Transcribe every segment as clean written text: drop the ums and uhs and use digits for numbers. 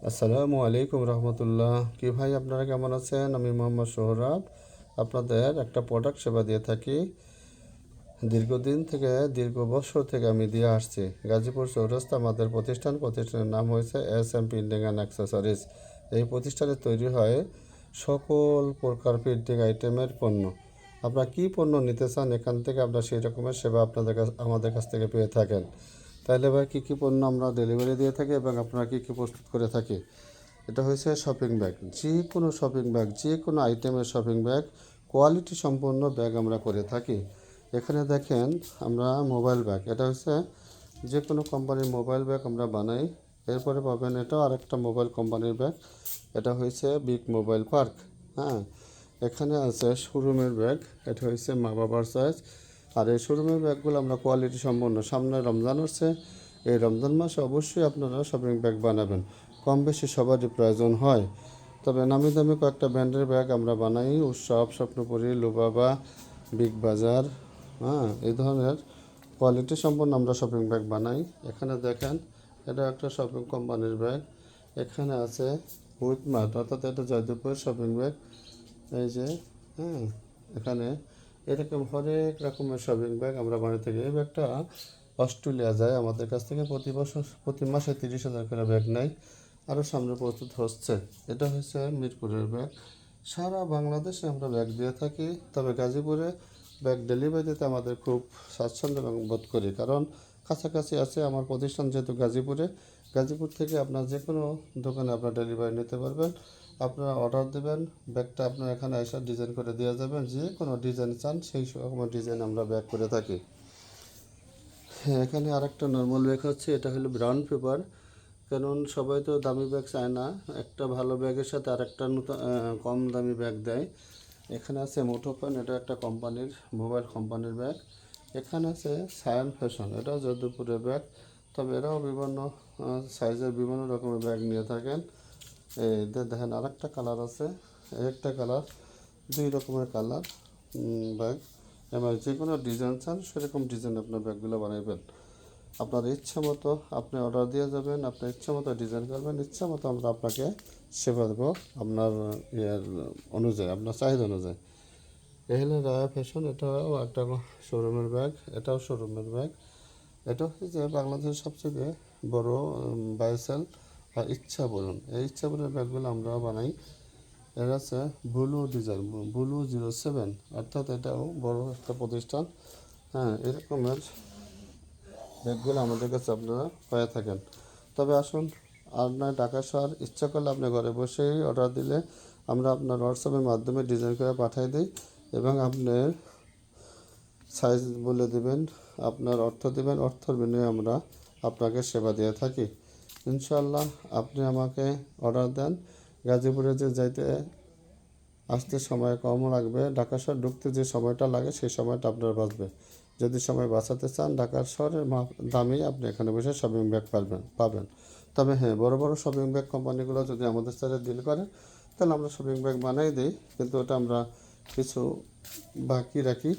আসসালামু আলাইকুম রহমতুল্লাহ। কি ভাই, আপনারা কেমন আছেন? আমি মোহাম্মদ সোহরাব আপনাদের একটা প্রোডাক্ট সেবা দিয়ে থাকি। দীর্ঘদিন থেকে দীর্ঘ বছর থেকে আমি দিয়ে আসছি। গাজীপুর চৌরাস্তা আমাদের প্রতিষ্ঠানের নাম হয়েছে এস.এম. Printing and accessories. এই প্রতিষ্ঠানে তৈরি হয় সকল প্রকার প্রিন্টিং আইটেমের পণ্য। আপনারা কী পণ্য নিতে চান, এখান থেকে আপনারা সেই রকমের সেবা আমাদের কাছ থেকে পেয়ে থাকেন। তাহলে ভাই, কী কী পণ্য আমরা ডেলিভারি দিয়ে থাকি এবং আপনারা কী কী প্রস্তুত করে থাকি? এটা হয়েছে শপিং ব্যাগ, যে কোনো শপিং ব্যাগ, যে কোনো আইটেমের শপিং ব্যাগ, কোয়ালিটি সম্পন্ন ব্যাগ আমরা করে থাকি। এখানে দেখেন আমরা মোবাইল ব্যাগ, এটা হচ্ছে যে কোনো কোম্পানির মোবাইল ব্যাগ আমরা বানাই। এরপরে পাবেন এটাও আরেকটা মোবাইল কোম্পানির ব্যাগ, এটা হয়েছে বিগ মোবাইল পার্ক। হ্যাঁ, এখানে আছে শোরুমের ব্যাগ, এটা হয়েছে মা বাবার চয়েস। আর এই শোরুমের ব্যাগগুলো আমরা কোয়ালিটি সম্পন্ন। সামনে রমজান হচ্ছে, এই রমজান মাসে অবশ্যই আপনারা শপিং ব্যাগ বানাবেন। কম বেশি সবারই প্রয়োজন হয়, তবে নামি দামি কয়েকটা ব্র্যান্ডের ব্যাগ আমরা বানাই। উৎসব, স্বপ্নপুরী, লুবাবা, বিগ বাজার, হ্যাঁ, এই ধরনের কোয়ালিটি সম্পন্ন আমরা শপিং ব্যাগ বানাই। এখানে দেখেন, এটা একটা শপিং কোম্পানির ব্যাগ। এখানে আছে উইথ মার্ট, অর্থাৎ এটা জয়দেবপুরের শপিং ব্যাগ। এই যে, হ্যাঁ, এখানে এরকম হরেক রকমের শপিং ব্যাগ আমরা বানিয়ে থাকি। এই ব্যাগটা অস্ট্রেলিয়া যায় আমাদের কাছ থেকে প্রতি মাসে 30,000 করে ব্যাগ নেয়। আরও সামনে প্রস্তুত হচ্ছে। এটা হচ্ছে মিরপুরের ব্যাগ। সারা বাংলাদেশে আমরা ব্যাগ দিয়ে থাকি, তবে গাজীপুরে ব্যাগ ডেলিভারি দিতে আমাদের খুব স্বাচ্ছন্দ্য এবং বোধ করি, কারণ কাছাকাছি আছে আমার প্রতিষ্ঠান যেহেতু গাজীপুরে। গাজীপুর থেকে আপনার যে কোনো দোকানে আপনার ডেলিভারি নিতে পারবেন। আপনারা অর্ডার দেবেন, ব্যাগটা আপনার এখানে এসে ডিজাইন করে দেওয়া যাবেন। যে কোনো ডিজাইন চান সেই রকমের ডিজাইন আমরা ব্যাগ করে থাকি। হ্যাঁ, এখানে আরেকটা নর্মাল ব্যাগ হচ্ছে, এটা হলো ব্রাউন পেপার। কারণ সবাই তো দামি ব্যাগ চায় না, একটা ভালো ব্যাগের সাথে আরেকটা নতুন কম দামি ব্যাগ দেয়। এখানে আছে মুঠোফোন, এটা একটা কোম্পানির মোবাইল কোম্পানির ব্যাগ। এখানে আছে সায়ান ফ্যাশন, এটাও যদুপুরের ব্যাগ, তবে এরাও বিভিন্ন সাইজের বিভিন্ন রকমের ব্যাগ নিয়ে থাকেন। এই দেখেন আরেকটা কালার আছে, একটা কালার, দুই রকমের কালার ব্যাগ। এবার যে কোনো ডিজাইন চান সেরকম ডিজাইন আপনার ব্যাগগুলো বানাবেন। আপনার ইচ্ছা মতো আপনি অর্ডার দিয়ে যাবেন, আপনার ইচ্ছা মতো ডিজাইন করবেন, ইচ্ছা মতো আমরা আপনাকে সেবা দেবো আপনার অনুযায়ী, আপনার চাহিদা অনুযায়ী। এই হলো রায়া ফ্যাশন, এটাও একটা শোরুমের ব্যাগ, এটাও শোরুমের ব্যাগ। এটা হচ্ছে যে বাংলাদেশের সবচেয়ে বড় বাইসেল বা ইচ্ছা বলুন, এই ইচ্ছা বলুন ব্যাগগুলো আমরাও বানাই। এর আছে ব্লু ডিজাইন, ব্লু 07, অর্থাৎ এটাও বড় একটা প্রতিষ্ঠান। হ্যাঁ, এরকমের ব্যাগগুলো আমাদের কাছে আপনারা পেয়ে থাকেন। তবে আসুন, আপনার ঢাকা শহর ইচ্ছা করলে আপনি ঘরে বসেই অর্ডার দিলে আমরা আপনার হোয়াটসঅ্যাপের মাধ্যমে ডিজাইন করে পাঠিয়ে দিই, এবং আপনার সাইজ বলে দেবেন, আপনার অর্থ দেবেন, অর্থের বিনিময়ে আমরা আপনাকে সেবা দিয়ে থাকি। ইনশাল্লাহ আপনি আমাকে অর্ডার দেন, গাজীপুরে যে যাইতে আসতে সময় কম লাগবে, ঢাকা শহর ঢুকতে যে সময়টা লাগে সেই সময়টা আপনার বাঁচবে। যদি সময় বাঁচাতে চান, ঢাকার শহরের দামেই আপনি এখানে বসে শপিং ব্যাগ পাবেন। তবে হ্যাঁ, বড় বড় শপিং ব্যাগ কোম্পানিগুলো যদি আমাদের সাথে ডিল করে, তাহলে আমরা শপিং ব্যাগ বানাই দিই, কিন্তু ওটা আমরা কিছু বাকি রাখি।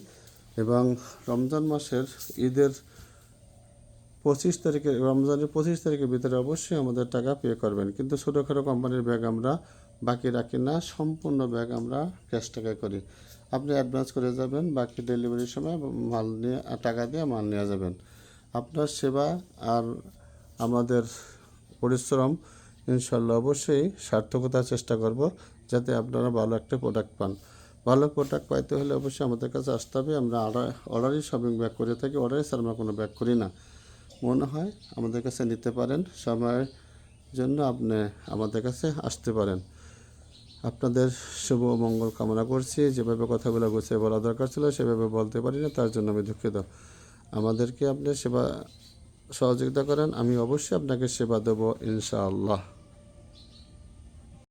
এবং রমজান মাসের ঈদের 25 তারিখে, রমজানের 25 তারিখের ভিতরে অবশ্যই আমাদের টাকা পে করবেন। কিন্তু ছোটোখাটো কোম্পানির ব্যাগ আমরা বাকি রাখি না, সম্পূর্ণ ব্যাগ আমরা ক্যাশ টাকা করি। আপনি অ্যাডভান্স করে যাবেন, বাকি ডেলিভারির সময় মাল নিয়ে টাকা দিয়ে মাল নিয়ে যাবেন। আপনার সেবা আর আমাদের পরিশ্রম ইনশাল্লাহ অবশ্যই সার্থকতার চেষ্টা করব, যাতে আপনারা ভালো একটা প্রোডাক্ট পান। ভালো প্রোডাক্ট পাইতে হলে অবশ্যই আমাদের কাছে আসতে হবে। আমরা অর্ডারই শপিং ব্যাগ করে থাকি, অর্ডারই ছাড়া আমরা কোনো ব্যাগ করি না। মনে হয় আমাদের কাছে নিতে পারেন, সময়ের জন্য আপনি আমাদের কাছে আসতে পারেন। আপনাদের শুভ মঙ্গল কামনা করছি। যেভাবে কথাগুলো গুছিয়ে বলা দরকার ছিল সেভাবে বলতে পারি না, তার জন্য আমি দুঃখিত। আমাদেরকে আপনি সেবা সহযোগিতা করেন, আমি অবশ্যই আপনাকে সেবা দেবো ইনশাআল্লাহ।